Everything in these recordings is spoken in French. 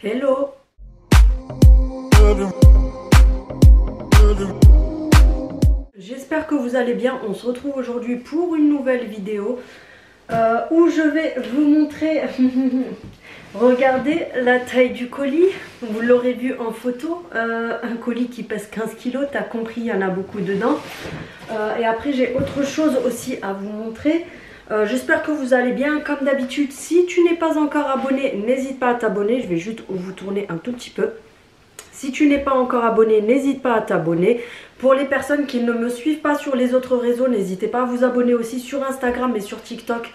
Hello. J'espère que vous allez bien. On se retrouve aujourd'hui pour une nouvelle vidéo où je vais vous montrer regardez la taille du colis. Vous l'aurez vu en photo, un colis qui pèse 15 kg, t'as compris, il y en a beaucoup dedans. Et après j'ai autre chose aussi à vous montrer. J'espère que vous allez bien. Comme d'habitude, si tu n'es pas encore abonné, n'hésite pas à t'abonner. Je vais juste vous tourner un tout petit peu. Si tu n'es pas encore abonné, n'hésite pas à t'abonner. Pour les personnes qui ne me suivent pas sur les autres réseaux, n'hésitez pas à vous abonner aussi sur Instagram et sur TikTok.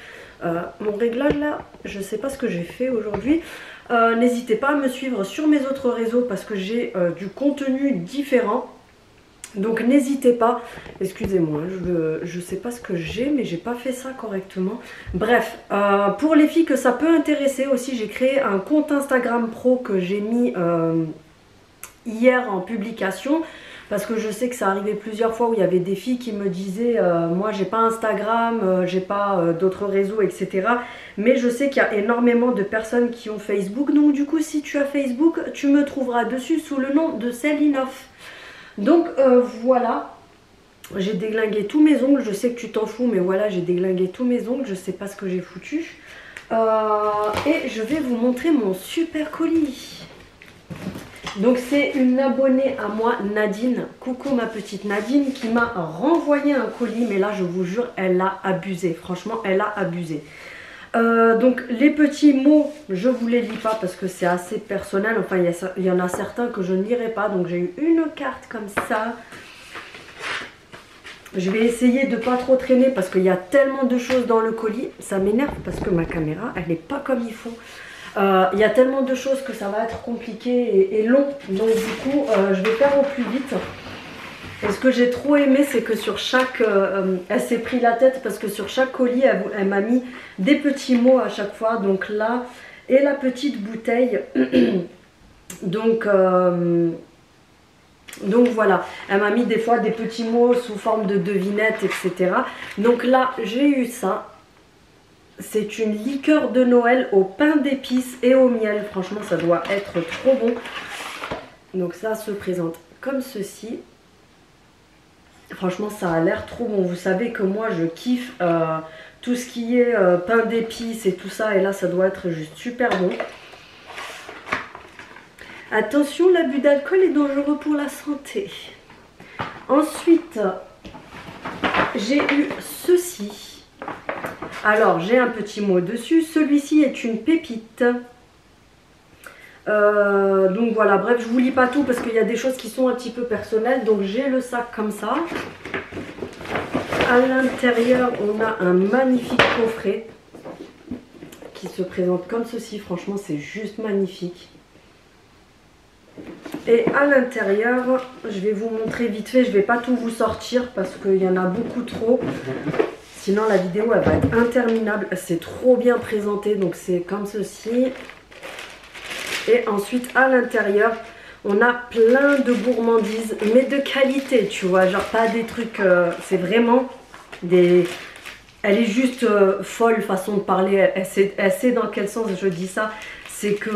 Mon réglage là, je ne sais pas ce que j'ai fait aujourd'hui. N'hésitez pas à me suivre sur mes autres réseaux parce que j'ai du contenu différent. Donc n'hésitez pas, excusez-moi, je sais pas ce que j'ai, mais j'ai pas fait ça correctement. Bref, pour les filles que ça peut intéresser aussi, j'ai créé un compte Instagram pro que j'ai mis hier en publication. Parce que je sais que ça arrivait plusieurs fois où il y avait des filles qui me disaient moi j'ai pas Instagram, j'ai pas d'autres réseaux, etc. Mais je sais qu'il y a énormément de personnes qui ont Facebook. Donc du coup si tu as Facebook, tu me trouveras dessus sous le nom de Céline-Off. Donc voilà, j'ai déglingué tous mes ongles, je sais que tu t'en fous, mais voilà, j'ai déglingué tous mes ongles, je sais pas ce que j'ai foutu. Et je vais vous montrer mon super colis. Donc c'est une abonnée à moi, Nadine, coucou ma petite Nadine, qui m'a renvoyé un colis, mais là je vous jure, elle a abusé, franchement elle a abusé. Donc les petits mots, je vous les lis pas parce que c'est assez personnel, enfin il y en a certains que je ne lirai pas, donc j'ai eu une carte comme ça. Je vais essayer de pas trop traîner parce qu'il y a tellement de choses dans le colis, ça m'énerve parce que ma caméra elle n'est pas comme il faut. Il y a tellement de choses que ça va être compliqué et long, donc du coup je vais faire au plus vite. Et ce que j'ai trop aimé, c'est que sur chaque... elle s'est pris la tête parce que sur chaque colis, elle m'a mis des petits mots à chaque fois. Donc là, et la petite bouteille. donc voilà, elle m'a mis des fois des petits mots sous forme de devinettes, etc. Donc là, j'ai eu ça. C'est une liqueur de Noël au pain d'épices et au miel. Franchement, ça doit être trop bon. Donc ça se présente comme ceci. Franchement ça a l'air trop bon. Vous savez que moi je kiffe tout ce qui est pain d'épices et tout ça. Et là ça doit être juste super bon. Attention, l'abus d'alcool est dangereux pour la santé. Ensuite j'ai eu ceci. Alors j'ai un petit mot dessus. Celui-ci est une pépite. Donc voilà, bref, je vous lis pas tout parce qu'il y a des choses qui sont un petit peu personnelles. Donc j'ai le sac comme ça. À l'intérieur, on a un magnifique coffret qui se présente comme ceci. Franchement, c'est juste magnifique. Et à l'intérieur, je vais vous montrer vite fait. Je vais pas tout vous sortir parce qu'il y en a beaucoup trop. Sinon, la vidéo, elle va être interminable. C'est trop bien présenté. Donc c'est comme ceci. Et ensuite à l'intérieur on a plein de gourmandises, mais de qualité, tu vois, genre pas des trucs, c'est vraiment des... Elle est juste folle façon de parler, elle sait dans quel sens je dis ça. C'est que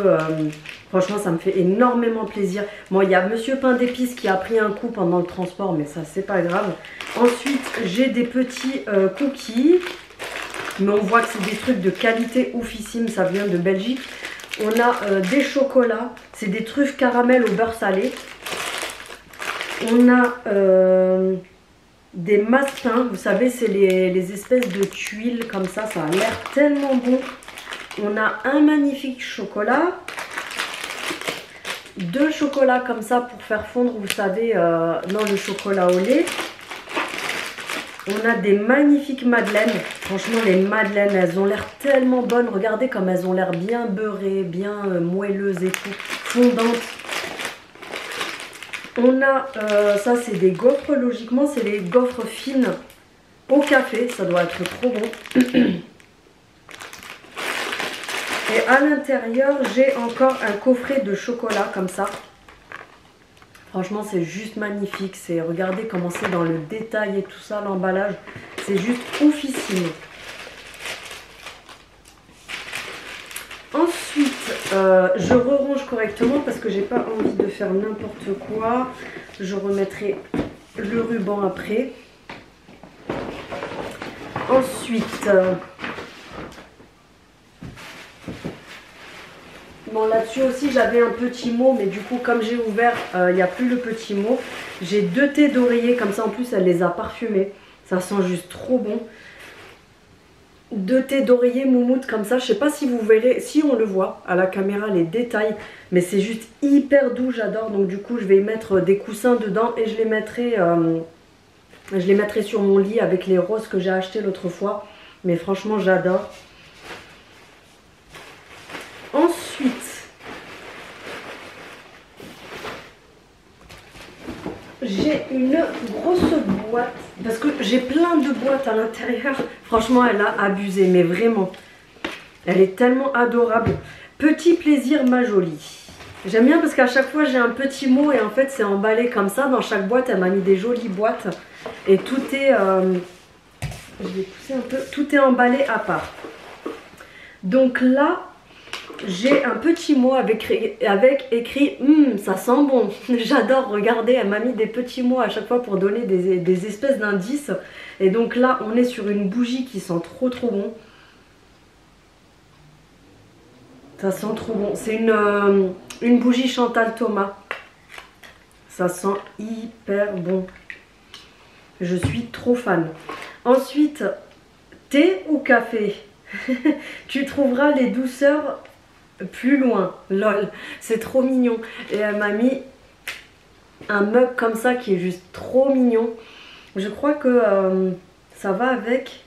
franchement ça me fait énormément plaisir. Bon, il y a Monsieur Pain d'épices qui a pris un coup pendant le transport, mais ça c'est pas grave. Ensuite j'ai des petits cookies, mais on voit que c'est des trucs de qualité oufissime, ça vient de Belgique. On a des chocolats, c'est des truffes caramel au beurre salé. On a des massepains, vous savez c'est les espèces de tuiles comme ça a l'air tellement bon. On a un magnifique chocolat. Deux chocolats comme ça pour faire fondre, vous savez, dans le chocolat au lait. On a des magnifiques madeleines. Franchement, les madeleines, elles ont l'air tellement bonnes. Regardez comme elles ont l'air bien beurrées, bien moelleuses et tout, fondantes. On a, ça c'est des gaufres, logiquement, c'est les gaufres fines au café. Ça doit être trop bon. Et à l'intérieur, j'ai encore un coffret de chocolat comme ça. Franchement, c'est juste magnifique. Regardez comment c'est dans le détail et tout ça, l'emballage. C'est juste oufissime. Ensuite, Je re-range correctement parce que j'ai pas envie de faire n'importe quoi. Je remettrai le ruban après. Ensuite, bon là-dessus aussi j'avais un petit mot, mais du coup comme j'ai ouvert, il n'y a plus le petit mot. J'ai 2 thés d'oreiller comme ça, en plus elle les a parfumés. Ça sent juste trop bon. 2 thés d'oreiller moumoute comme ça. Je sais pas si vous verrez, si on le voit à la caméra les détails, mais c'est juste hyper doux, j'adore. Donc du coup je vais y mettre des coussins dedans et je les mettrai sur mon lit avec les roses que j'ai acheté l'autre fois. Mais franchement j'adore. Ensuite, j'ai une grosse boîte, parce que j'ai plein de boîtes à l'intérieur. Franchement, elle a abusé, mais vraiment. Elle est tellement adorable. Petit plaisir, ma jolie. J'aime bien parce qu'à chaque fois, j'ai un petit mot et en fait, c'est emballé comme ça. Dans chaque boîte, elle m'a mis des jolies boîtes. Et tout est... je vais pousser un peu. Tout est emballé à part. Donc là... j'ai un petit mot avec écrit ça sent bon. J'adore, regarder, elle m'a mis des petits mots à chaque fois pour donner des espèces d'indices. Et donc là, on est sur une bougie qui sent trop bon. Ça sent trop bon. C'est une bougie Chantal Thomas. Ça sent hyper bon. Je suis trop fan. Ensuite, thé ou café? Tu trouveras les douceurs plus loin. Lol, c'est trop mignon. Et elle m'a mis un mug comme ça qui est juste trop mignon. Je crois que ça va avec...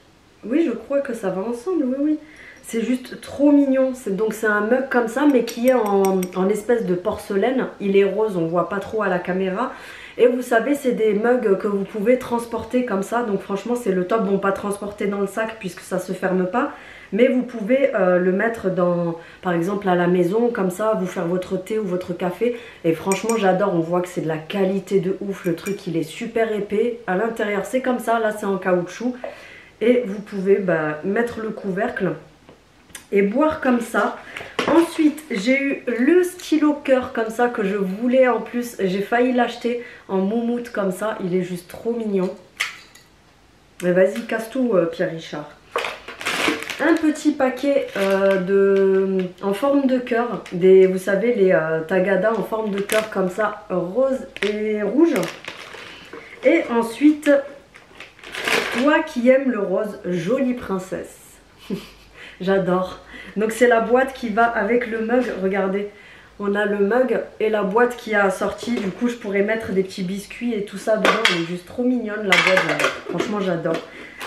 Oui, je crois que ça va ensemble, oui. C'est juste trop mignon. Donc c'est un mug comme ça, mais qui est en espèce de porcelaine. Il est rose, on ne voit pas trop à la caméra. Et vous savez, c'est des mugs que vous pouvez transporter comme ça. Donc franchement, c'est le top. Bon, pas transporter dans le sac puisque ça ne se ferme pas. Mais vous pouvez le mettre dans, par exemple à la maison, comme ça, vous faire votre thé ou votre café. Et franchement, j'adore. On voit que c'est de la qualité de ouf. Le truc, il est super épais. À l'intérieur, c'est comme ça. Là, c'est en caoutchouc. Et vous pouvez mettre le couvercle et boire comme ça. Ensuite, j'ai eu le stylo cœur comme ça que je voulais en plus. J'ai failli l'acheter en moumoute comme ça. Il est juste trop mignon. Mais vas-y, casse tout, Pierre Richard. Un petit paquet en forme de cœur. Vous savez, les Tagada en forme de cœur comme ça, rose et rouge. Et ensuite, toi qui aimes le rose, jolie princesse. J'adore. Donc c'est la boîte qui va avec le mug. Regardez, on a le mug et la boîte qui a sorti. Du coup, je pourrais mettre des petits biscuits et tout ça dedans. Elle est juste trop mignonne, la boîte. Franchement, j'adore.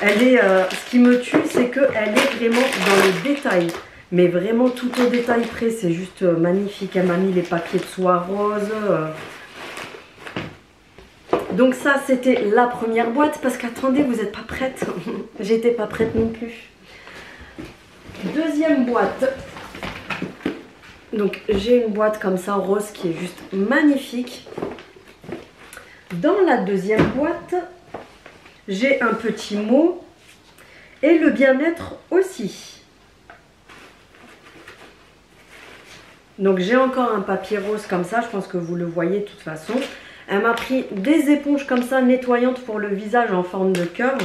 Elle est, ce qui me tue, c'est qu'elle est vraiment dans le détail. Mais vraiment tout au détail près. C'est juste magnifique. Elle m'a mis les papiers de soie rose. Donc ça, c'était la première boîte. Parce qu'attendez, vous n'êtes pas prête. J'étais pas prête non plus. Deuxième boîte. Donc j'ai une boîte comme ça rose qui est juste magnifique. Dans la deuxième boîte, j'ai un petit mot et le bien-être aussi. Donc j'ai encore un papier rose comme ça, je pense que vous le voyez de toute façon. Elle m'a pris des éponges comme ça nettoyantes pour le visage en forme de cœur.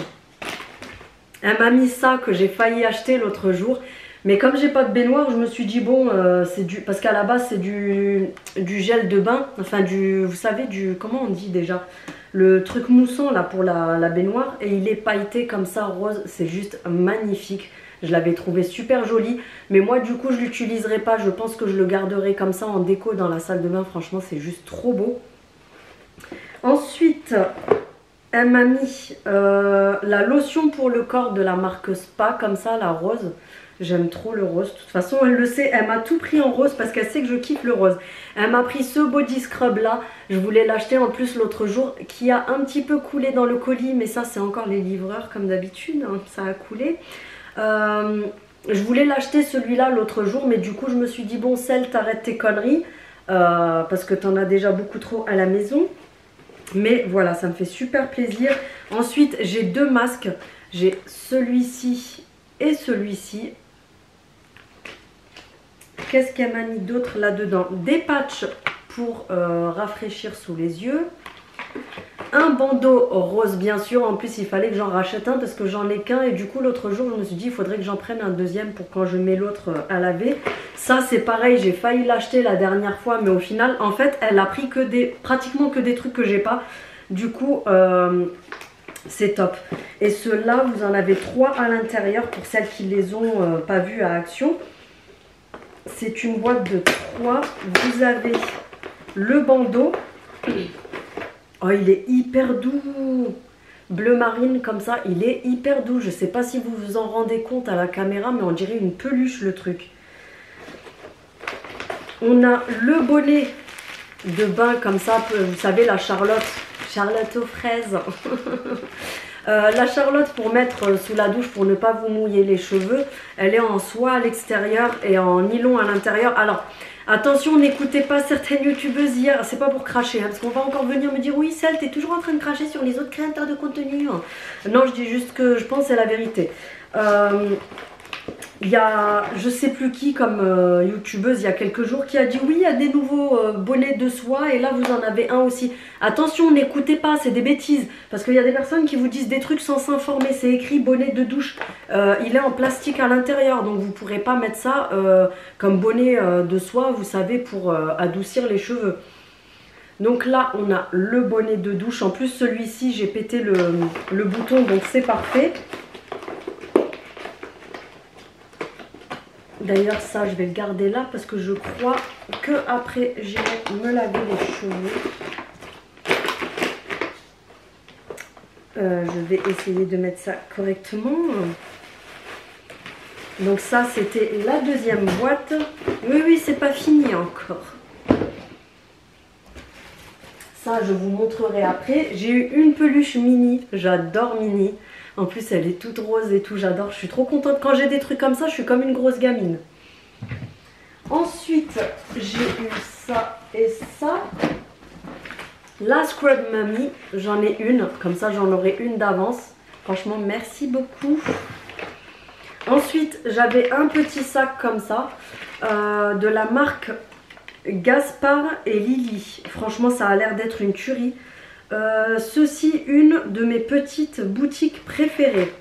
Elle m'a mis ça que j'ai failli acheter l'autre jour. Mais comme j'ai pas de baignoire, je me suis dit bon, c'est du... Parce qu'à la base c'est du gel de bain. Enfin vous savez, comment on dit déjà? Le truc moussant là pour la baignoire. Et il est pailleté comme ça, rose. C'est juste magnifique. Je l'avais trouvé super joli. Mais moi du coup je l'utiliserai pas. Je pense que je le garderai comme ça en déco dans la salle de bain. Franchement c'est juste trop beau. Ensuite... elle m'a mis la lotion pour le corps de la marque Spa, comme ça, la rose. J'aime trop le rose. De toute façon, elle le sait. Elle m'a tout pris en rose parce qu'elle sait que je kiffe le rose. Elle m'a pris ce body scrub là. Je voulais l'acheter en plus l'autre jour, qui a un petit peu coulé dans le colis. Mais ça, c'est encore les livreurs comme d'habitude. Hein, ça a coulé. Je voulais l'acheter celui-là l'autre jour. Mais du coup, je me suis dit, bon, Celle, t'arrêtes tes conneries. Parce que t'en as déjà beaucoup trop à la maison. Mais voilà, ça me fait super plaisir. Ensuite, j'ai 2 masques. J'ai celui-ci et celui-ci. Qu'est-ce qu'elle m'a mis d'autre là-dedans? Des patchs pour rafraîchir sous les yeux. Un bandeau rose bien sûr, en plus il fallait que j'en rachète un parce que j'en ai qu'un et du coup l'autre jour je me suis dit il faudrait que j'en prenne un deuxième pour quand je mets l'autre à laver. Ça c'est pareil, j'ai failli l'acheter la dernière fois mais au final en fait elle a pris pratiquement que des trucs que j'ai pas. Du coup c'est top. Et ceux-là vous en avez 3 à l'intérieur pour celles qui les ont pas vus à Action. C'est une boîte de 3, vous avez le bandeau. Oh, il est hyper doux. Bleu marine comme ça, il est hyper doux. Je sais pas si vous vous en rendez compte à la caméra, mais on dirait une peluche le truc. On a le bonnet de bain comme ça, vous savez la Charlotte aux fraises. La Charlotte pour mettre sous la douche pour ne pas vous mouiller les cheveux. Elle est en soie à l'extérieur et en nylon à l'intérieur. Alors attention, n'écoutez pas certaines youtubeuses hier, c'est pas pour cracher, hein, parce qu'on va encore venir me dire oui Celle, t'es toujours en train de cracher sur les autres créateurs de contenu. Non, je dis juste que je pense que c'est la vérité. Il y a je sais plus qui comme youtubeuse il y a quelques jours qui a dit oui il y a des nouveaux bonnets de soie et là vous en avez un aussi. Attention, n'écoutez pas, c'est des bêtises parce qu'il y a des personnes qui vous disent des trucs sans s'informer. C'est écrit bonnet de douche, il est en plastique à l'intérieur donc vous ne pourrez pas mettre ça comme bonnet de soie, vous savez, pour adoucir les cheveux. Donc là on a le bonnet de douche, en plus celui-ci j'ai pété le bouton donc c'est parfait. D'ailleurs ça je vais le garder là parce que je crois que après j'irai me laver les cheveux. Je vais essayer de mettre ça correctement. Donc ça c'était la deuxième boîte. Oui c'est pas fini encore. Ça je vous montrerai après. J'ai eu une peluche mini, j'adore mini. En plus elle est toute rose et tout, j'adore, je suis trop contente. Quand j'ai des trucs comme ça, je suis comme une grosse gamine. Ensuite, j'ai eu ça et ça. La Scrub Mummy, j'en ai une, comme ça j'en aurai une d'avance. Franchement, merci beaucoup. Ensuite, j'avais un petit sac comme ça, de la marque Gaspard et Lily. Franchement, ça a l'air d'être une tuerie. Ceci, une de mes petites boutiques préférées.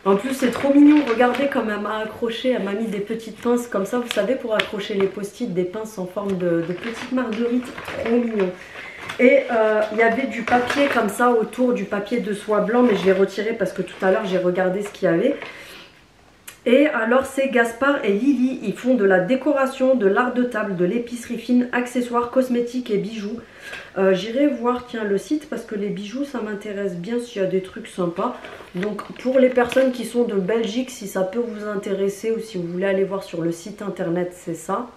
En plus c'est trop mignon, regardez comme elle m'a accroché, elle m'a mis des petites pinces comme ça, vous savez, pour accrocher les post-it, des pinces en forme de petites marguerites, trop mignon. Et il y avait du papier comme ça autour, du papier de soie blanc, mais je l'ai retiré parce que tout à l'heure j'ai regardé ce qu'il y avait. Et alors c'est Gaspard et Lily, ils font de la décoration, de l'art de table, de l'épicerie fine, accessoires, cosmétiques et bijoux. J'irai voir tiens le site parce que les bijoux ça m'intéresse bien s'il y a des trucs sympas. Donc pour les personnes qui sont de Belgique, si ça peut vous intéresser ou si vous voulez aller voir sur le site internet, c'est ça.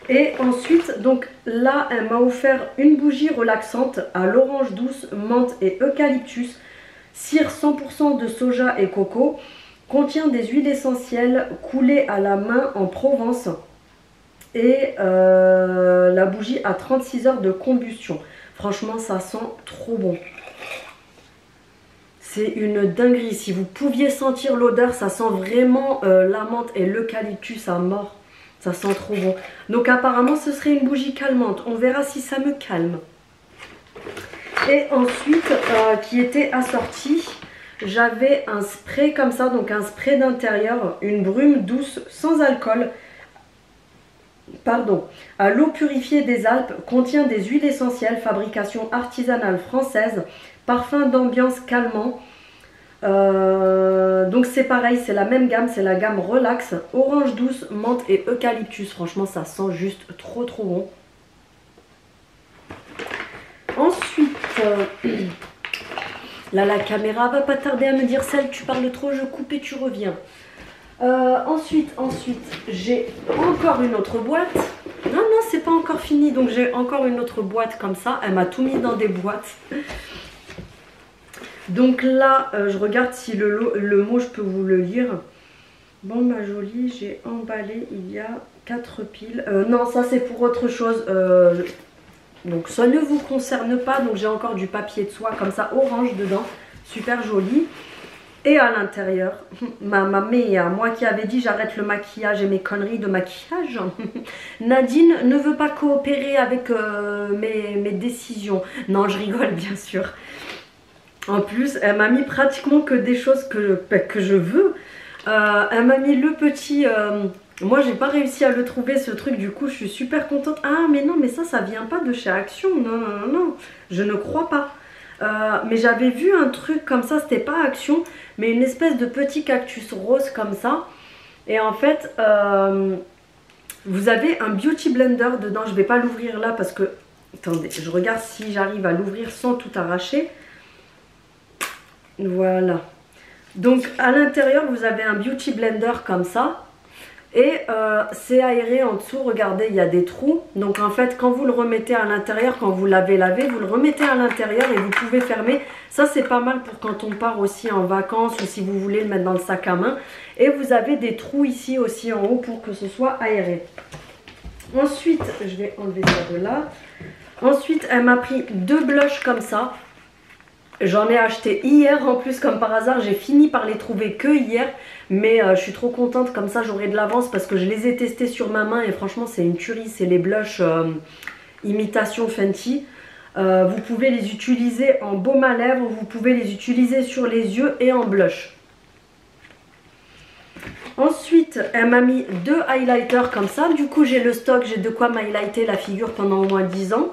Et ensuite, donc là elle m'a offert une bougie relaxante à l'orange douce, menthe et eucalyptus, cire 100% de soja et coco. Contient des huiles essentielles coulées à la main en Provence. Et la bougie a 36 heures de combustion. Franchement ça sent trop bon. C'est une dinguerie. Si vous pouviez sentir l'odeur, ça sent vraiment la menthe et l'eucalyptus à mort. Ça sent trop bon. Donc apparemment ce serait une bougie calmante. On verra si ça me calme. Et ensuite qui était assorti, j'avais un spray comme ça, donc un spray d'intérieur, une brume douce sans alcool, pardon, à l'eau purifiée des Alpes, contient des huiles essentielles, fabrication artisanale française, parfum d'ambiance calmant. Donc c'est pareil, c'est la même gamme, c'est la gamme Relax, orange douce, menthe et eucalyptus. Franchement ça sent juste trop bon. Ensuite... Là, la caméra va pas tarder à me dire Celle, tu parles trop, je coupe et tu reviens. Ensuite, j'ai encore une autre boîte. Non, c'est pas encore fini. Donc, j'ai encore une autre boîte comme ça. Elle m'a tout mis dans des boîtes. Donc là, je regarde si le mot, je peux vous le lire. Bon, ma jolie, j'ai emballé, il y a 4 piles. Non, ça, c'est pour autre chose. Donc ça ne vous concerne pas, donc j'ai encore du papier de soie comme ça orange dedans, super joli. Et à l'intérieur, ma mère, moi qui avais dit j'arrête le maquillage et mes conneries de maquillage, Nadine ne veut pas coopérer avec mes décisions. Non, je rigole bien sûr. En plus, elle m'a mis pratiquement que des choses que je veux. Elle m'a mis le petit... moi, j'ai pas réussi à le trouver, ce truc. Du coup, je suis super contente. Ah, mais non, mais ça vient pas de chez Action. Non, non, non, non. Je ne crois pas. Mais j'avais vu un truc comme ça. C'était pas Action, mais une espèce de petit cactus rose comme ça. Et en fait, vous avez un beauty blender dedans. Je vais pas l'ouvrir là parce que... Attendez, je regarde si j'arrive à l'ouvrir sans tout arracher. Voilà. Donc à l'intérieur vous avez un beauty blender comme ça. Et c'est aéré en dessous, regardez il y a des trous. Donc en fait quand vous le remettez à l'intérieur, quand vous l'avez lavé, vous le remettez à l'intérieur et vous pouvez fermer. Ça c'est pas mal pour quand on part aussi en vacances ou si vous voulez le mettre dans le sac à main. Et vous avez des trous ici aussi en haut pour que ce soit aéré. Ensuite, je vais enlever ça de là. Ensuite elle m'a pris 2 blushs comme ça. J'en ai acheté hier en plus comme par hasard, j'ai fini par les trouver que hier. Mais je suis trop contente, comme ça j'aurai de l'avance parce que je les ai testés sur ma main et franchement c'est une tuerie. C'est les blushs imitation Fenty. Vous pouvez les utiliser en baume à lèvres, vous pouvez les utiliser sur les yeux et en blush. Ensuite elle m'a mis 2 highlighters comme ça. Du coup j'ai le stock, j'ai de quoi m'highlighter la figure pendant au moins 10 ans.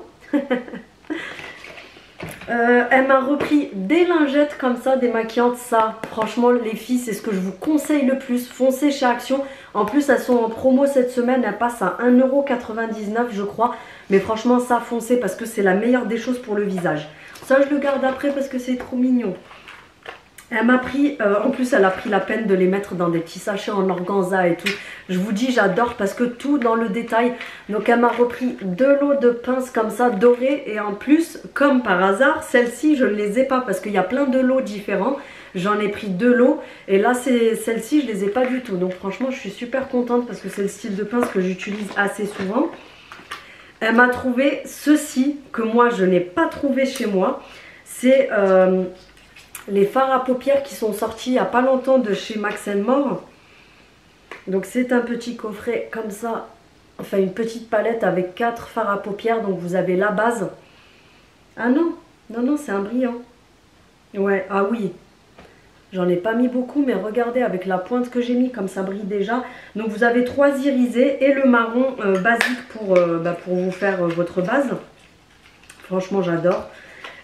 Elle m'a repris des lingettes comme ça, démaquillantes. Ça, franchement, les filles, c'est ce que je vous conseille le plus. Foncez chez Action. En plus, elles sont en promo cette semaine. Elles passent à 1,99 € je crois. Mais franchement, ça, foncez parce que c'est la meilleure des choses pour le visage. Ça, je le garde après parce que c'est trop mignon. Elle m'a pris, en plus elle a pris la peine de les mettre dans des petits sachets en organza et tout. Je vous dis j'adore parce que tout dans le détail. Donc elle m'a repris 2 lots de pinces comme ça dorées. Et en plus comme par hasard celles-ci je ne les ai pas parce qu'il y a plein de lots différents. J'en ai pris 2 lots et là celles-ci je les ai pas du tout. Donc franchement je suis super contente parce que c'est le style de pince que j'utilise assez souvent. Elle m'a trouvé ceci que moi je n'ai pas trouvé chez moi. C'est... les fards à paupières qui sont sortis il n'y a pas longtemps de chez Max & More. Donc c'est un petit coffret comme ça. Enfin une petite palette avec 4 fards à paupières. Donc vous avez la base. Ah non, non, non, c'est un brillant. Ouais, ah oui. J'en ai pas mis beaucoup, mais regardez avec la pointe que j'ai mis, comme ça brille déjà. Donc vous avez 3 irisés et le marron basique pour vous faire votre base. Franchement j'adore.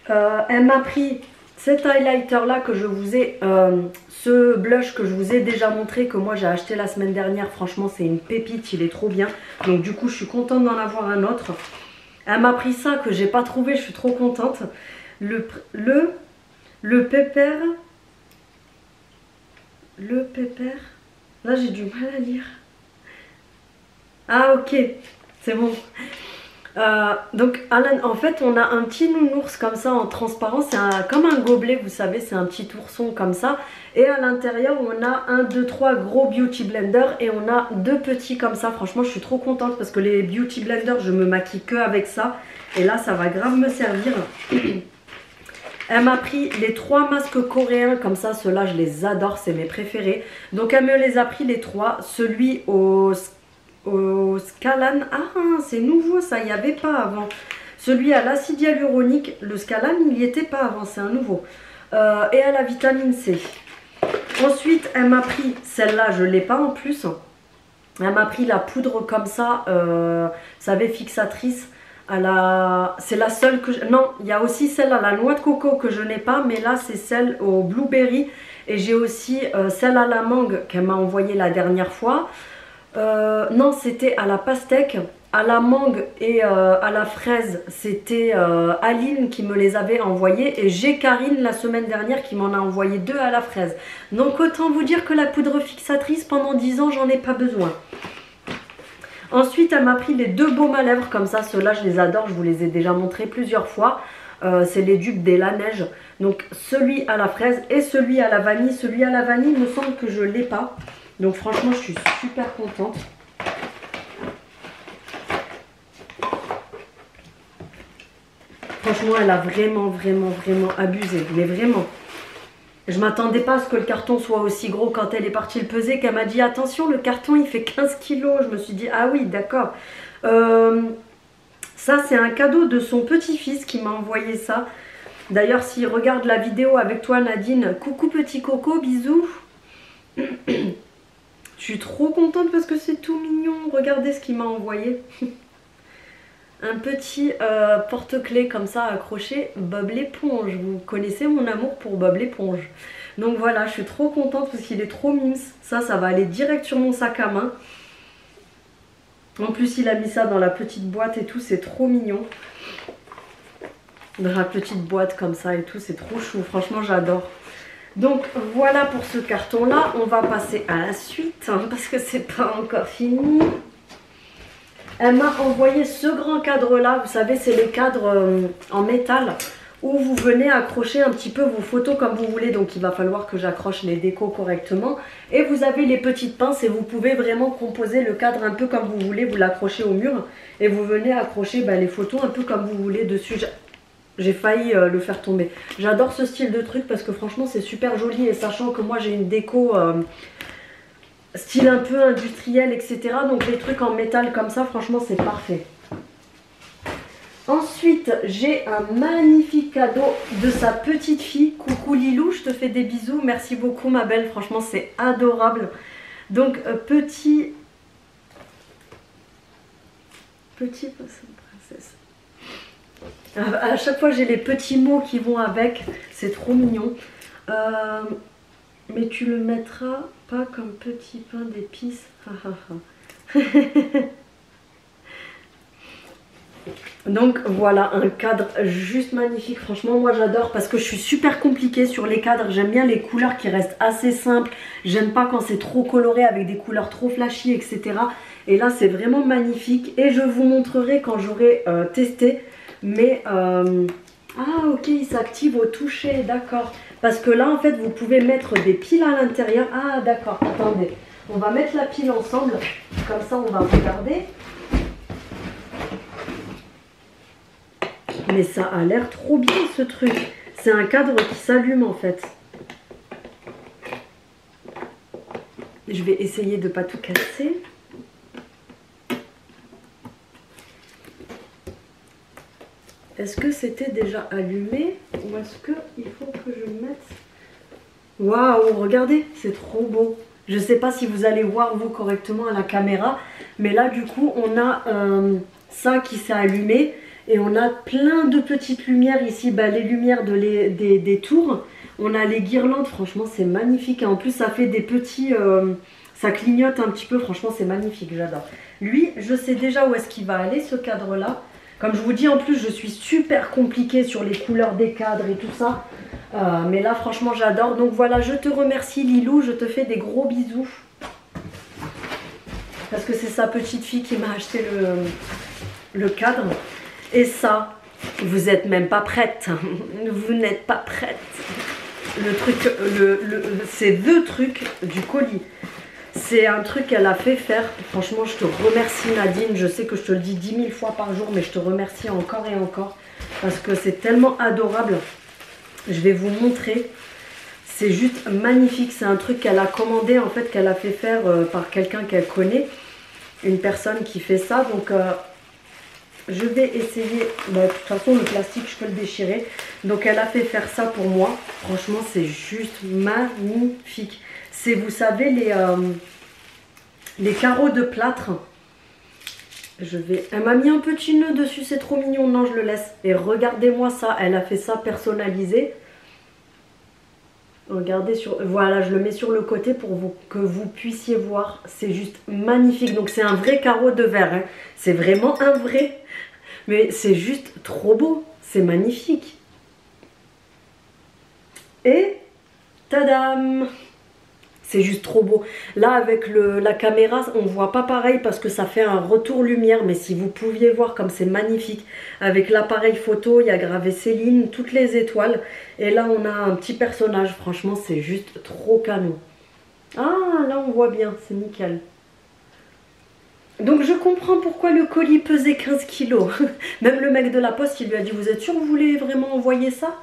Elle m'a pris... cet highlighter là que je vous ai, ce blush que je vous ai déjà montré, que moi j'ai acheté la semaine dernière, franchement c'est une pépite, il est trop bien. Donc du coup je suis contente d'en avoir un autre. Elle m'a pris ça que j'ai pas trouvé, je suis trop contente. Le pépère. Le pépère. Là j'ai du mal à lire. Ah ok, c'est bon. Donc en fait on a un petit nounours comme ça en transparent, c'est comme un gobelet vous savez, c'est un petit ourson comme ça. Et à l'intérieur on a 1, 2, 3 gros beauty blenders et on a 2 petits comme ça. Franchement je suis trop contente parce que les beauty blenders je me maquille que avec ça. Et là ça va grave me servir. Elle m'a pris les 3 masques coréens comme ça, ceux-là je les adore, c'est mes préférés. Donc elle me les a pris les 3, celui au Scalan, ah c'est nouveau ça, il n'y avait pas avant. Celui à l'acide hyaluronique, le Scalan il n'y était pas avant, c'est un nouveau. Et à la vitamine C. Ensuite elle m'a pris, celle-là je ne l'ai pas en plus. Elle m'a pris la poudre comme ça, vous savez fixatrice. C'est la seule que je... Non, il y a aussi celle à la noix de coco que je n'ai pas, mais là c'est celle au blueberry. Et j'ai aussi celle à la mangue qu'elle m'a envoyée la dernière fois. Non, c'était à la pastèque, à la mangue et à la fraise. C'était Aline qui me les avait envoyées. Et j'ai Karine la semaine dernière qui m'en a envoyé 2 à la fraise. Donc autant vous dire que la poudre fixatrice, pendant 10 ans, j'en ai pas besoin. Ensuite, elle m'a pris les 2 baumes à lèvres comme ça. Ceux-là, je les adore. Je vous les ai déjà montrés plusieurs fois. C'est les dupes des La Neige. Donc celui à la fraise et celui à la vanille. Celui à la vanille, il me semble que je ne l'ai pas. Donc franchement je suis super contente. Franchement elle a vraiment abusé. Mais vraiment. Je m'attendais pas à ce que le carton soit aussi gros quand elle est partie le peser, qu'elle m'a dit attention, le carton il fait 15 kilos. Je me suis dit ah oui, d'accord. Ça c'est un cadeau de son petit-fils qui m'a envoyé ça. D'ailleurs s'il regarde la vidéo avec toi Nadine, coucou petit coco, bisous. Je suis trop contente parce que c'est tout mignon. Regardez ce qu'il m'a envoyé. Un petit porte-clés comme ça accroché, Bob l'éponge. Vous connaissez mon amour pour Bob l'éponge. Donc voilà, je suis trop contente parce qu'il est trop mimes. Ça va aller direct sur mon sac à main. En plus, il a mis ça dans la petite boîte et tout, c'est trop mignon. Dans la petite boîte comme ça et tout, c'est trop chou. Franchement, j'adore. Donc voilà pour ce carton-là. On va passer à la suite hein, parce que c'est pas encore fini. Elle m'a envoyé ce grand cadre là, vous savez c'est les cadres en métal où vous venez accrocher un petit peu vos photos comme vous voulez. Donc il va falloir que j'accroche les décos correctement. Et vous avez les petites pinces et vous pouvez vraiment composer le cadre un peu comme vous voulez. Vous l'accrochez au mur et vous venez accrocher les photos un peu comme vous voulez dessus. J'ai failli le faire tomber. J'adore ce style de truc parce que franchement c'est super joli. Et sachant que moi j'ai une déco... style un peu industriel, etc. Donc les trucs en métal comme ça, franchement, c'est parfait. Ensuite, j'ai un magnifique cadeau de sa petite fille. Coucou Lilou, je te fais des bisous. Merci beaucoup ma belle, franchement, c'est adorable. Donc, petit princesse. À chaque fois, j'ai les petits mots qui vont avec. C'est trop mignon. Mais tu le mettras pas comme petit pain d'épices. Donc voilà un cadre juste magnifique. Franchement moi j'adore parce que je suis super compliquée sur les cadres. J'aime bien les couleurs qui restent assez simples. J'aime pas quand c'est trop coloré avec des couleurs trop flashy, etc. Et là c'est vraiment magnifique. Et je vous montrerai quand j'aurai testé. Mais ah ok, il s'active au toucher, d'accord. Parce que là, en fait, vous pouvez mettre des piles à l'intérieur. Ah, d'accord, attendez. On va mettre la pile ensemble. Comme ça, on va regarder. Mais ça a l'air trop bien, ce truc. C'est un cadre qui s'allume, en fait. Je vais essayer de ne pas tout casser. Est-ce que c'était déjà allumé ou est-ce qu'il faut que je mette... Waouh, regardez, c'est trop beau. Je ne sais pas si vous allez voir vous correctement à la caméra, mais là du coup on a ça qui s'est allumé et on a plein de petites lumières ici, les lumières des tours. On a les guirlandes, franchement c'est magnifique. Et en plus ça fait des petits... ça clignote un petit peu, franchement c'est magnifique, j'adore. Lui, je sais déjà où est-ce qu'il va aller ce cadre-là. Comme je vous dis, en plus, je suis super compliquée sur les couleurs des cadres et tout ça. Mais là, franchement, j'adore. Donc voilà, je te remercie, Lilou. Je te fais des gros bisous. Parce que c'est sa petite fille qui m'a acheté le cadre. Et ça, vous n'êtes même pas prête. Vous n'êtes pas prête. Le truc, c'est le truc du colis. C'est un truc qu'elle a fait faire. Franchement, je te remercie Nadine. Je sais que je te le dis 10 000 fois par jour, mais je te remercie encore et encore. Parce que c'est tellement adorable. Je vais vous montrer. C'est juste magnifique. C'est un truc qu'elle a commandé, en fait, qu'elle a fait faire par quelqu'un qu'elle connaît. Une personne qui fait ça. Donc, je vais essayer. De toute façon, le plastique, je peux le déchirer. Donc, elle a fait faire ça pour moi. Franchement, c'est juste magnifique. C'est, vous savez, les carreaux de plâtre. Elle m'a mis un petit nœud dessus, c'est trop mignon. Non, je le laisse. Et regardez-moi ça, elle a fait ça personnalisé. Regardez, voilà, je le mets sur le côté pour que vous puissiez voir. C'est juste magnifique. Donc c'est un vrai carreau de verre. Hein. C'est vraiment un vrai. Mais c'est juste trop beau. C'est magnifique. Et tadam! C'est juste trop beau. Là, avec la caméra, on ne voit pas pareil parce que ça fait un retour lumière. Mais si vous pouviez voir comme c'est magnifique. Avec l'appareil photo, il y a gravé Céline, toutes les étoiles. Et là, on a un petit personnage. Franchement, c'est juste trop canon. Ah, là, on voit bien. C'est nickel. Donc, je comprends pourquoi le colis pesait 15 kilos. Même le mec de la poste, il lui a dit, vous êtes sûr que vous voulez vraiment envoyer ça ?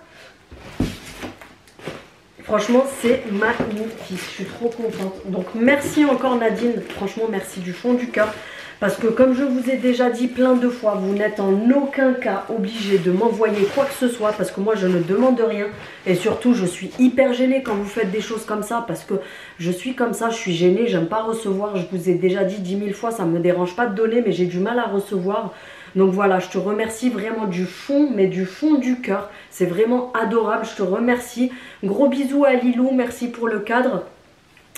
Franchement, c'est magnifique. Je suis trop contente. Donc, merci encore Nadine. Franchement, merci du fond du cœur. Parce que comme je vous ai déjà dit plein de fois, vous n'êtes en aucun cas obligé de m'envoyer quoi que ce soit. Parce que moi, je ne demande rien. Et surtout, je suis hyper gênée quand vous faites des choses comme ça. Parce que je suis comme ça, je suis gênée. J'aime pas recevoir. Je vous ai déjà dit 10 000 fois, ça me dérange pas de donner. Mais j'ai du mal à recevoir. Donc voilà, je te remercie vraiment du fond, mais du fond du cœur. C'est vraiment adorable, je te remercie. Gros bisous à Lilou, merci pour le cadre.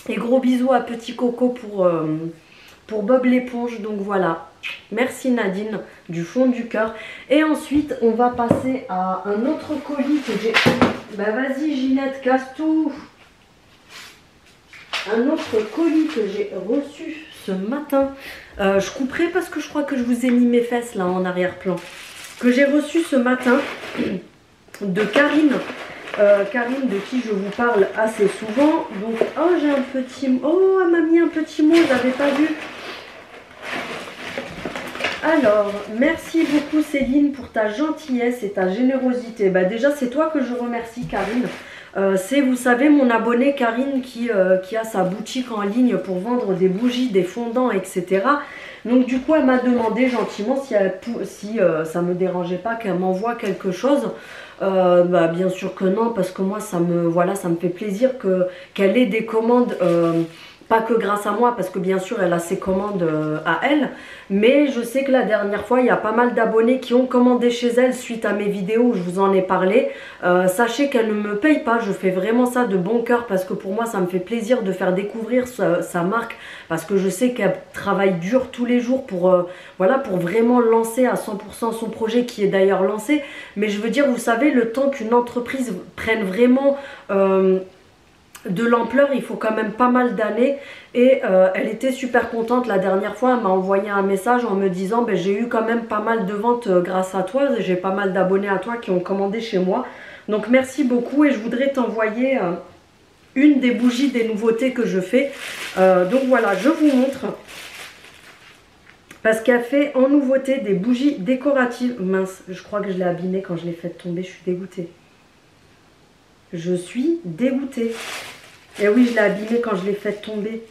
Et gros bisous à Petit Coco pour Bob l'éponge. Donc voilà, merci Nadine, du fond du cœur. Et ensuite, on va passer à un autre colis que j'ai... Bah vas-y Ginette, casse tout. Un autre colis que j'ai reçu ce matin. Je couperai parce que je crois que je vous ai mis mes fesses là en arrière-plan. Que j'ai reçu ce matin de Karine. Karine de qui je vous parle assez souvent. Donc, oh j'ai un petit... Oh, elle m'a mis un petit mot, je n'avais pas vu. Alors, merci beaucoup Céline pour ta gentillesse et ta générosité. Bah déjà, c'est toi que je remercie Karine. C'est, vous savez, mon abonnée Karine qui a sa boutique en ligne pour vendre des bougies, des fondants, etc. Donc du coup, elle m'a demandé gentiment si ça me dérangeait pas qu'elle m'envoie quelque chose. Bah, bien sûr que non, parce que moi, ça me fait plaisir qu'elle ait des commandes... pas que grâce à moi, parce que bien sûr elle a ses commandes à elle, mais je sais que la dernière fois il y a pas mal d'abonnés qui ont commandé chez elle suite à mes vidéos où je vous en ai parlé. Sachez qu'elle ne me paye pas, je fais vraiment ça de bon cœur parce que pour moi ça me fait plaisir de faire découvrir sa marque, parce que je sais qu'elle travaille dur tous les jours pour vraiment lancer à 100% son projet, qui est d'ailleurs lancé. Mais je veux dire, vous savez, le temps qu'une entreprise prenne vraiment... de l'ampleur, il faut quand même pas mal d'années. Et elle était super contente la dernière fois. Elle m'a envoyé un message en me disant ben, j'ai eu quand même pas mal de ventes grâce à toi, j'ai pas mal d'abonnés à toi qui ont commandé chez moi, donc merci beaucoup. Et je voudrais t'envoyer une des bougies des nouveautés que je fais. Donc voilà, je vous montre, parce qu'elle fait en nouveauté des bougies décoratives. Mince, je crois que je l'ai abîmée quand je l'ai fait tomber, je suis dégoûtée. Je suis dégoûtée. Et oui, je l'ai abîmée quand je l'ai fait tomber.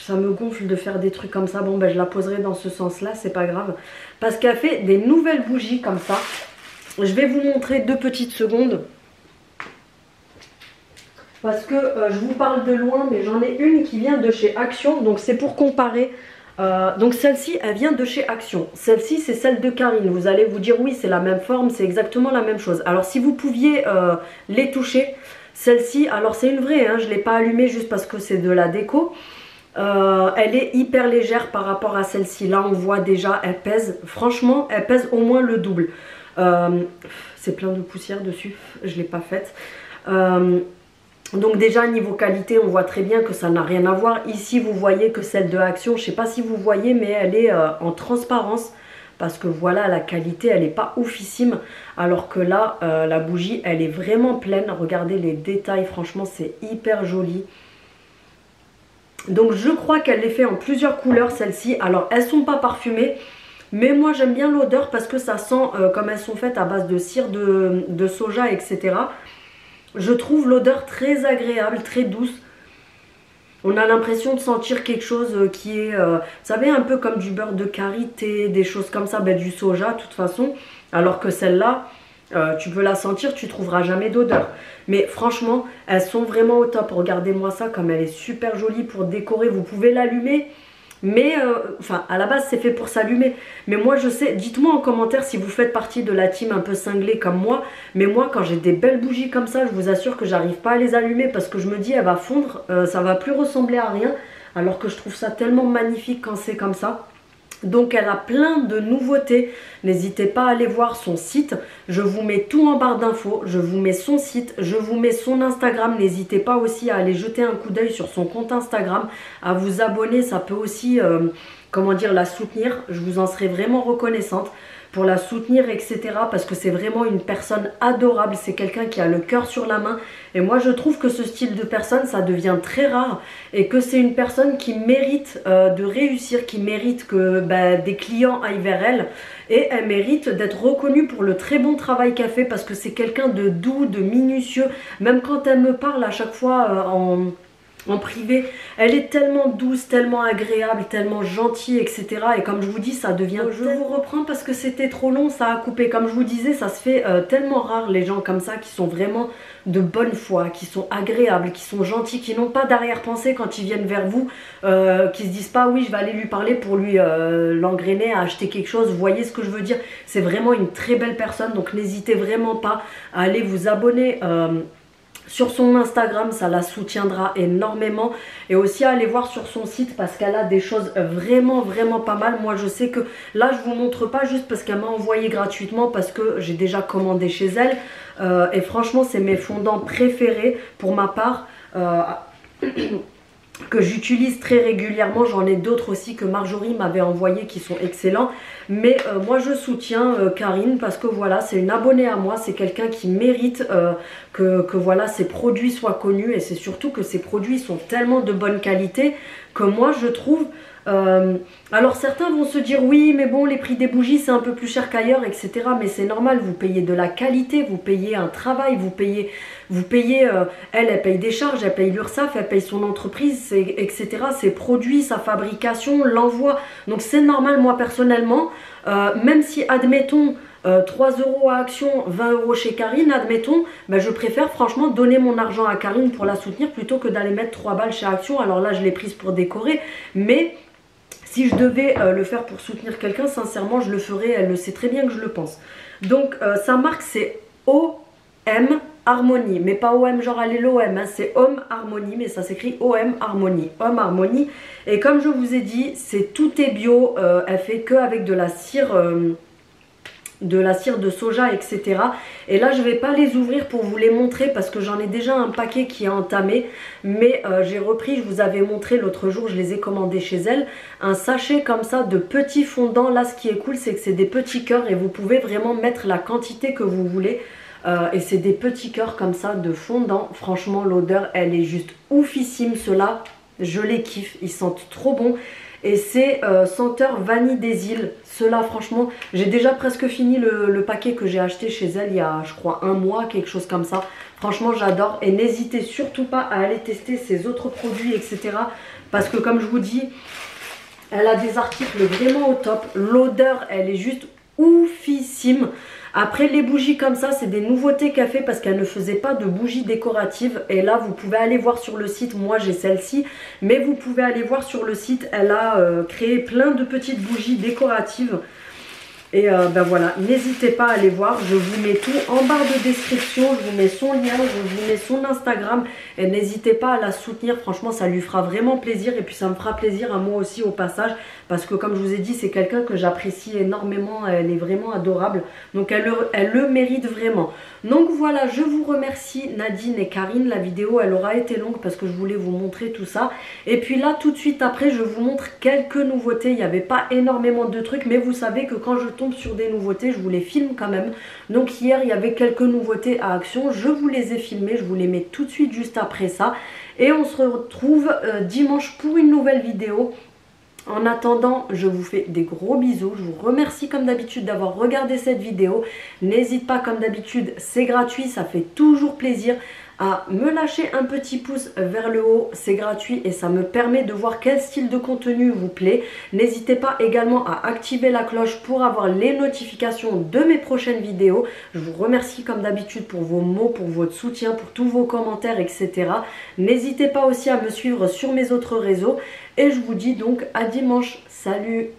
Ça me gonfle de faire des trucs comme ça. Bon, ben je la poserai dans ce sens-là, c'est pas grave. Parce qu'elle fait des nouvelles bougies comme ça. Je vais vous montrer 2 petites secondes. Parce que je vous parle de loin, mais j'en ai une qui vient de chez Action. Donc c'est pour comparer. Donc celle-ci, elle vient de chez Action. Celle-ci, c'est celle de Karine. Vous allez vous dire oui, c'est la même forme, c'est exactement la même chose. Alors si vous pouviez les toucher... Celle-ci, alors c'est une vraie, hein, je ne l'ai pas allumée juste parce que c'est de la déco. Elle est hyper légère par rapport à celle-ci. Là, on voit déjà, elle pèse, franchement, elle pèse au moins le double. C'est plein de poussière dessus, je ne l'ai pas faite. Donc déjà, niveau qualité, on voit très bien que ça n'a rien à voir. Ici, vous voyez que celle de Action, je ne sais pas si vous voyez, mais elle est en transparence. Parce que voilà, la qualité, elle n'est pas oufissime. Alors que là, la bougie, elle est vraiment pleine. Regardez les détails, franchement, c'est hyper joli. Donc, je crois qu'elle les fait en plusieurs couleurs, celles-ci. Alors, elles ne sont pas parfumées. Mais moi, j'aime bien l'odeur parce que ça sent, comme elles sont faites à base de cire de soja, etc. Je trouve l'odeur très agréable, très douce. On a l'impression de sentir quelque chose qui est, vous savez, un peu comme du beurre de karité, des choses comme ça, ben, du soja de toute façon. Alors que celle-là, tu peux la sentir, tu trouveras jamais d'odeur. Mais franchement, elles sont vraiment au top. Regardez-moi ça, comme elle est super jolie pour décorer. Vous pouvez l'allumer. Mais, enfin, à la base, c'est fait pour s'allumer. Mais moi, je sais, dites-moi en commentaire si vous faites partie de la team un peu cinglée comme moi. Mais moi, quand j'ai des belles bougies comme ça, je vous assure que j'arrive pas à les allumer parce que je me dis, elle va fondre, ça va plus ressembler à rien. Alors que je trouve ça tellement magnifique quand c'est comme ça. Donc elle a plein de nouveautés, n'hésitez pas à aller voir son site, je vous mets tout en barre d'infos, je vous mets son site, je vous mets son Instagram, n'hésitez pas aussi à aller jeter un coup d'œil sur son compte Instagram, à vous abonner, ça peut aussi comment dire, la soutenir. Je vous en serais vraiment reconnaissante pour la soutenir, etc. Parce que c'est vraiment une personne adorable. C'est quelqu'un qui a le cœur sur la main. Et moi, je trouve que ce style de personne, ça devient très rare. Et que c'est une personne qui mérite de réussir, qui mérite que des clients aillent vers elle. Et elle mérite d'être reconnue pour le très bon travail qu'elle fait. Parce que c'est quelqu'un de doux, de minutieux. Même quand elle me parle à chaque fois en privé, elle est tellement douce, tellement agréable, tellement gentille, etc. Et comme je vous dis, ça devient... Je vous reprends parce que c'était trop long, ça a coupé. Comme je vous disais, ça se fait tellement rare, les gens comme ça, qui sont vraiment de bonne foi, qui sont agréables, qui sont gentils, qui n'ont pas d'arrière-pensée quand ils viennent vers vous, qui se disent pas, oui, je vais aller lui parler pour lui l'engrainer à acheter quelque chose. Vous voyez ce que je veux dire? C'est vraiment une très belle personne, donc n'hésitez vraiment pas à aller vous abonner sur son Instagram, ça la soutiendra énormément. Et aussi aller voir sur son site parce qu'elle a des choses vraiment pas mal. Moi je sais que là je vous montre pas juste parce qu'elle m'a envoyé gratuitement, parce que j'ai déjà commandé chez elle. Et franchement c'est mes fondants préférés pour ma part. Que j'utilise très régulièrement. J'en ai d'autres aussi que Marjorie m'avait envoyé qui sont excellents. Mais moi je soutiens Karine parce que voilà, c'est une abonnée à moi. C'est quelqu'un qui mérite que voilà, ses produits soient connus. Et c'est surtout que ses produits sont tellement de bonne qualité que moi je trouve... alors certains vont se dire oui mais bon les prix des bougies c'est un peu plus cher qu'ailleurs, etc. Mais c'est normal, vous payez de la qualité, vous payez un travail, vous payez elle paye des charges, elle paye l'URSSAF, elle paye son entreprise, etc. Ses produits, sa fabrication, l'envoi. Donc c'est normal. Moi personnellement, même si admettons 3 € à Action, 20 € chez Karine, admettons, je préfère franchement donner mon argent à Karine pour la soutenir plutôt que d'aller mettre 3 balles chez Action. Alors là je l'ai prise pour décorer, mais si je devais le faire pour soutenir quelqu'un, sincèrement je le ferais, elle le sait très bien que je le pense. Donc sa marque c'est OM Harmonie, mais pas OM genre allez l'OM, hein, c'est Homme Harmonie, mais ça s'écrit OM Harmonie, Homme Harmonie. Et comme je vous ai dit, tout est bio, elle fait que avec de la cire de soja, etc. Et là je vais pas les ouvrir pour vous les montrer parce que j'en ai déjà un paquet qui est entamé. Mais j'ai repris, je vous avais montré l'autre jour, je les ai commandés chez elle, un sachet comme ça de petits fondants. Là ce qui est cool c'est que c'est des petits cœurs et vous pouvez vraiment mettre la quantité que vous voulez. Et c'est des petits cœurs comme ça de fondant. Franchement l'odeur elle est juste oufissime. Ceux-là je les kiffe, ils sentent trop bon. Et c'est senteur vanille des îles. Ceux-là franchement j'ai déjà presque fini le paquet que j'ai acheté chez elle il y a je crois un mois, quelque chose comme ça. Franchement j'adore. Et n'hésitez surtout pas à aller tester ses autres produits, etc. Parce que comme je vous dis, elle a des articles vraiment au top. L'odeur elle est juste oufissime. Après les bougies comme ça c'est des nouveautés qu'elle fait parce qu'elle ne faisait pas de bougies décoratives. Et là vous pouvez aller voir sur le site, moi j'ai celle-ci, mais vous pouvez aller voir sur le site, elle a créé plein de petites bougies décoratives. Et voilà, n'hésitez pas à aller voir, je vous mets tout en barre de description, je vous mets son lien, je vous mets son Instagram. Et n'hésitez pas à la soutenir, franchement ça lui fera vraiment plaisir. Et puis ça me fera plaisir à moi aussi au passage. Parce que comme je vous ai dit, c'est quelqu'un que j'apprécie énormément, elle est vraiment adorable. Donc elle le mérite vraiment. Donc voilà, je vous remercie Nadine et Karine. La vidéo elle aura été longue parce que je voulais vous montrer tout ça. Et puis là tout de suite après je vous montre quelques nouveautés. Il n'y avait pas énormément de trucs, mais vous savez que quand je tombe sur des nouveautés, je vous les filme quand même. Donc hier il y avait quelques nouveautés à Action, je vous les ai filmées, je vous les mets tout de suite juste après ça. Et on se retrouve dimanche pour une nouvelle vidéo. En attendant, je vous fais des gros bisous. Je vous remercie comme d'habitude d'avoir regardé cette vidéo. N'hésite pas comme d'habitude, c'est gratuit, ça fait toujours plaisir à me lâcher un petit pouce vers le haut. C'est gratuit et ça me permet de voir quel style de contenu vous plaît. N'hésitez pas également à activer la cloche pour avoir les notifications de mes prochaines vidéos. Je vous remercie comme d'habitude pour vos mots, pour votre soutien, pour tous vos commentaires, etc. N'hésitez pas aussi à me suivre sur mes autres réseaux. Et je vous dis donc à dimanche. Salut!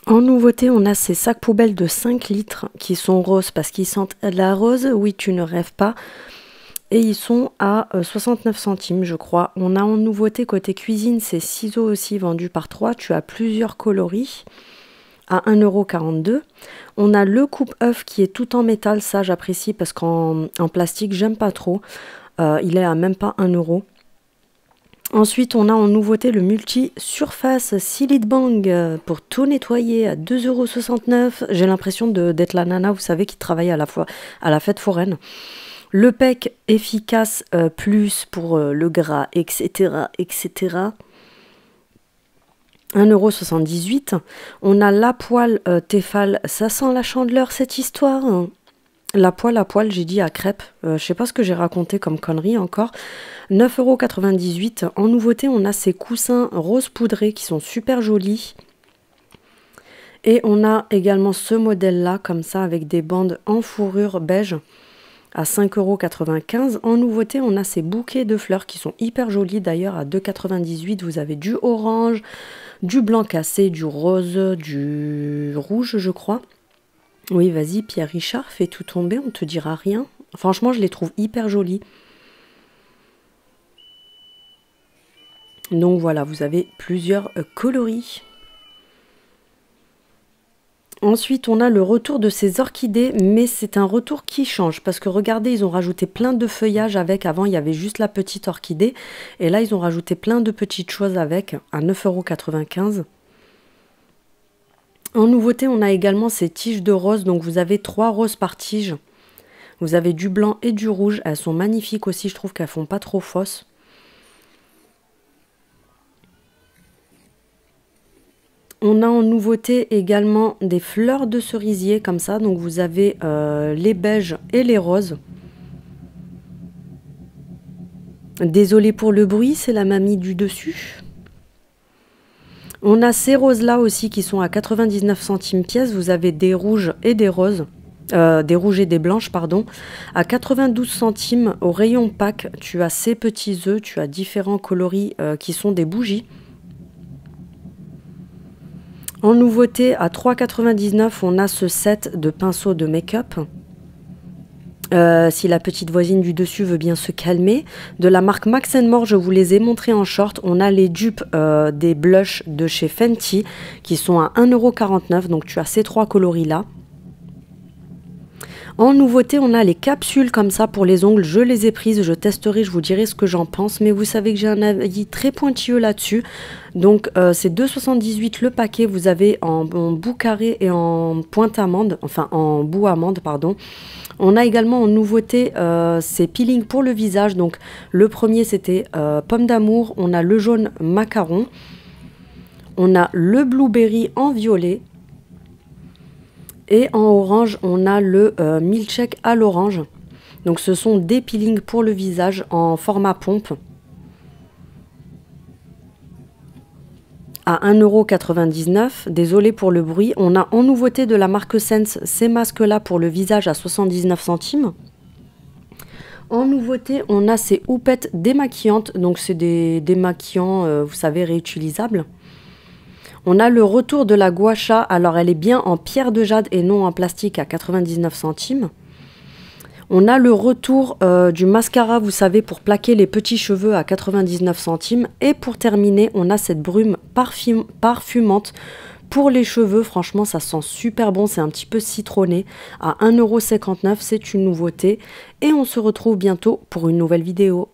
En nouveauté, on a ces sacs poubelles de 5 litres qui sont roses parce qu'ils sentent la rose. Oui, tu ne rêves pas. Et ils sont à 69 centimes, je crois. On a en nouveauté côté cuisine ces ciseaux aussi vendus par 3. Tu as plusieurs coloris à 1,42 €. On a le coupe-œuf qui est tout en métal. Ça, j'apprécie parce qu'en plastique, j'aime pas trop. Il est à même pas 1 €. Ensuite, on a en nouveauté le multi-surface Silid Bang pour tout nettoyer à 2,69 €. J'ai l'impression d'être la nana, vous savez, qui travaille à la fête foraine. Le PEC efficace plus pour le gras, etc., etc. 1,78 €. On a la poêle Tefal, ça sent la chandeleur cette histoire. La poêle, j'ai dit à crêpes. Je sais pas ce que j'ai raconté comme connerie encore. 9,98 €. En nouveauté, on a ces coussins rose poudrés qui sont super jolis. Et on a également ce modèle-là, comme ça, avec des bandes en fourrure beige à 5,95 €. En nouveauté, on a ces bouquets de fleurs qui sont hyper jolis. D'ailleurs, à 2,98 €, vous avez du orange, du blanc cassé, du rose, du rouge, je crois. Oui, vas-y, Pierre Richard, fais tout tomber, on te dira rien. Franchement, je les trouve hyper jolis. Donc voilà, vous avez plusieurs coloris. Ensuite, on a le retour de ces orchidées, mais c'est un retour qui change. Parce que regardez, ils ont rajouté plein de feuillages avec. Avant, il y avait juste la petite orchidée. Et là, ils ont rajouté plein de petites choses avec, à 9,95 €. En nouveauté, on a également ces tiges de roses. Donc, vous avez 3 roses par tige. Vous avez du blanc et du rouge. Elles sont magnifiques aussi. Je trouve qu'elles font pas trop fausses. On a en nouveauté également des fleurs de cerisier comme ça. Donc, vous avez les beiges et les roses. Désolée pour le bruit, c'est la mamie du dessus. On a ces roses-là aussi qui sont à 99 centimes pièce. Vous avez des rouges et des roses. Des rouges et des blanches, pardon. À 92 centimes au rayon pack, tu as ces petits œufs. Tu as différents coloris qui sont des bougies. En nouveauté, à 3,99 €, on a ce set de pinceaux de make-up. Si la petite voisine du dessus veut bien se calmer. De la marque Max More, je vous les ai montrés en short. On a les dupes des blushs de chez Fenty qui sont à 1,49 €. Donc tu as ces 3 coloris-là. En nouveauté, on a les capsules comme ça pour les ongles. Je les ai prises, je testerai, je vous dirai ce que j'en pense. Mais vous savez que j'ai un avis très pointilleux là-dessus. Donc c'est 2,78 € le paquet. Vous avez en bout carré et en pointe amande, enfin en bout amande, pardon. On a également en nouveauté ces peelings pour le visage. Donc le premier c'était pomme d'amour. On a le jaune macaron. On a le blueberry en violet. Et en orange, on a le milkshake à l'orange. Donc ce sont des peelings pour le visage en format pompe. À 1,99 €. Désolé pour le bruit. On a en nouveauté de la marque Sense ces masques-là pour le visage à 79 centimes. En nouveauté, on a ces houpettes démaquillantes. Donc c'est des démaquillants, vous savez, réutilisables. On a le retour de la gua sha. Alors elle est bien en pierre de jade et non en plastique à 99 centimes. On a le retour du mascara, vous savez, pour plaquer les petits cheveux à 99 centimes. Et pour terminer, on a cette brume parfumante pour les cheveux. Franchement, ça sent super bon. C'est un petit peu citronné. À 1,59 €, c'est une nouveauté. Et on se retrouve bientôt pour une nouvelle vidéo.